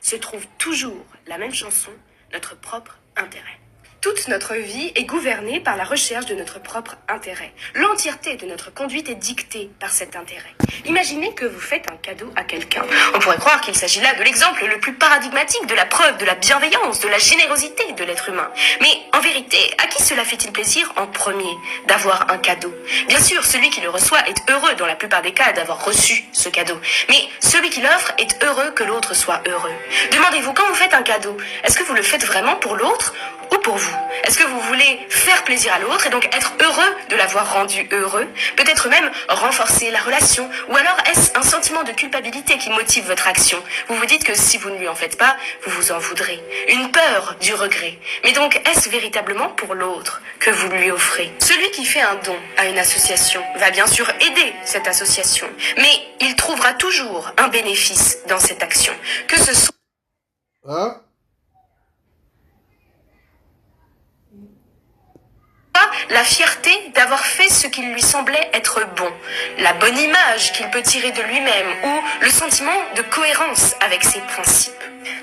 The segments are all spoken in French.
se trouve toujours la même chanson, notre propre intérêt. Toute notre vie est gouvernée par la recherche de notre propre intérêt. L'entièreté de notre conduite est dictée par cet intérêt. Imaginez que vous faites un cadeau à quelqu'un. On pourrait croire qu'il s'agit là de l'exemple le plus paradigmatique de la preuve de la bienveillance, de la générosité de l'être humain. Mais en vérité, à qui cela fait-il plaisir en premier d'avoir un cadeau? Bien sûr, celui qui le reçoit est heureux dans la plupart des cas d'avoir reçu ce cadeau. Mais celui qui l'offre est heureux que l'autre soit heureux. Demandez-vous, quand vous faites un cadeau, est-ce que vous le faites vraiment pour l'autre ou pour vous? Est-ce que vous voulez faire plaisir à l'autre et donc être heureux de l'avoir rendu heureux? Peut-être même renforcer la relation? Ou alors est-ce un sentiment de culpabilité qui motive votre action? Vous vous dites que si vous ne lui en faites pas, vous vous en voudrez. Une peur du regret. Mais donc est-ce véritablement pour l'autre que vous lui offrez? Celui qui fait un don à une association va bien sûr aider cette association, mais il trouvera toujours un bénéfice dans cette action. Que ce soit... la fierté d'avoir fait ce qui lui semblait être bon, la bonne image qu'il peut tirer de lui-même ou le sentiment de cohérence avec ses principes.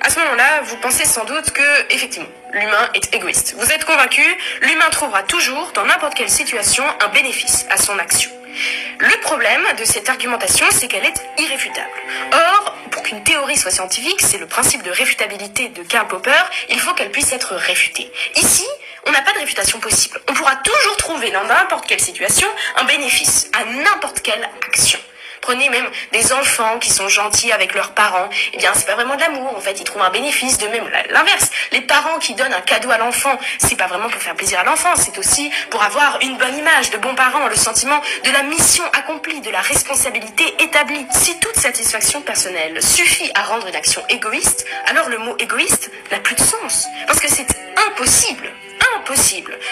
À ce moment-là, vous pensez sans doute que, effectivement, l'humain est égoïste. Vous êtes convaincu, l'humain trouvera toujours, dans n'importe quelle situation, un bénéfice à son action. Le problème de cette argumentation, c'est qu'elle est irréfutable. Or, pour qu'une théorie soit scientifique, c'est le principe de réfutabilité de Karl Popper, il faut qu'elle puisse être réfutée. Ici, on n'a pas de réfutation possible. On pourra toujours trouver dans n'importe quelle situation un bénéfice à n'importe quelle action. Prenez même des enfants qui sont gentils avec leurs parents. Eh bien, c'est pas vraiment de l'amour. En fait, ils trouvent un bénéfice. De même, l'inverse. Les parents qui donnent un cadeau à l'enfant, c'est pas vraiment pour faire plaisir à l'enfant. C'est aussi pour avoir une bonne image de bons parents, le sentiment de la mission accomplie, de la responsabilité établie. Si toute satisfaction personnelle suffit à rendre une action égoïste, alors le mot égoïste n'a plus de sens. Parce que c'est impossible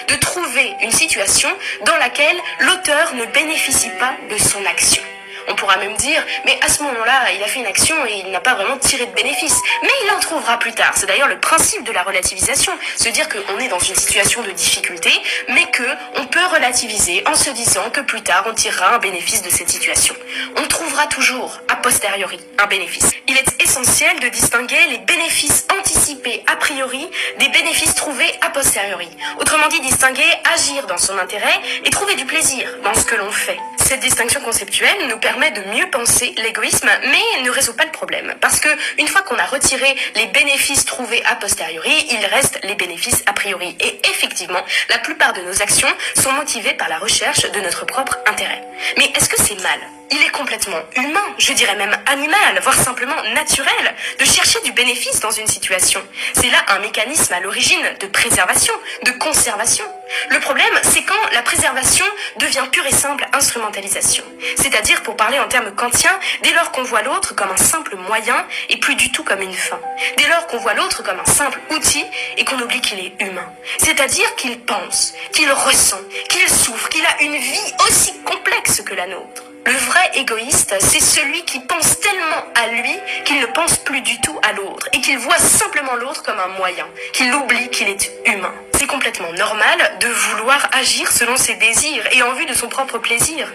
de trouver une situation dans laquelle l'auteur ne bénéficie pas de son action. On pourra même dire, mais à ce moment-là, il a fait une action et il n'a pas vraiment tiré de bénéfice. Mais il en trouvera plus tard. C'est d'ailleurs le principe de la relativisation. Se dire qu'on est dans une situation de difficulté, mais qu'on peut relativiser en se disant que plus tard, on tirera un bénéfice de cette situation. On trouvera toujours, a posteriori, un bénéfice. Il est essentiel de distinguer les bénéfices anticipés a priori des bénéfices trouvés a posteriori. Autrement dit, distinguer agir dans son intérêt et trouver du plaisir dans ce que l'on fait. Cette distinction conceptuelle nous permet de mieux penser l'égoïsme, mais ne résout pas le problème. Parce que une fois qu'on a retiré les bénéfices trouvés a posteriori, il reste les bénéfices a priori. Et effectivement, la plupart de nos actions sont motivées par la recherche de notre propre intérêt. Mais est-ce que c'est mal ? Il est complètement humain, je dirais même animal, voire simplement naturel, de chercher du bénéfice dans une situation. C'est là un mécanisme à l'origine de préservation, de conservation. Le problème, c'est quand la préservation devient pure et simple instrumentalisation. C'est-à-dire, pour parler en termes kantiens, dès lors qu'on voit l'autre comme un simple moyen et plus du tout comme une fin. Dès lors qu'on voit l'autre comme un simple outil et qu'on oublie qu'il est humain. C'est-à-dire qu'il pense, qu'il ressent, qu'il souffre, qu'il a une vie aussi complexe que la nôtre. Le vrai égoïste, c'est celui qui pense tellement à lui qu'il ne pense plus du tout à l'autre et qu'il voit simplement l'autre comme un moyen, qu'il oublie qu'il est humain. C'est complètement normal de vouloir agir selon ses désirs et en vue de son propre plaisir.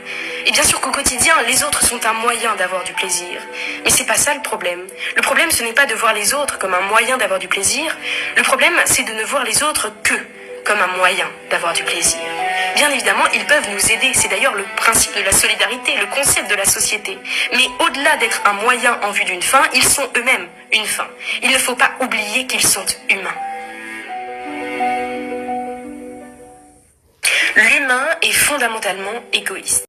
Et bien sûr qu'au quotidien, les autres sont un moyen d'avoir du plaisir. Mais c'est pas ça le problème. Le problème, ce n'est pas de voir les autres comme un moyen d'avoir du plaisir. Le problème, c'est de ne voir les autres que comme un moyen d'avoir du plaisir. Bien évidemment, ils peuvent nous aider. C'est d'ailleurs le principe de la solidarité, le concept de la société. Mais au-delà d'être un moyen en vue d'une fin, ils sont eux-mêmes une fin. Il ne faut pas oublier qu'ils sont humains. L'humain est fondamentalement égoïste.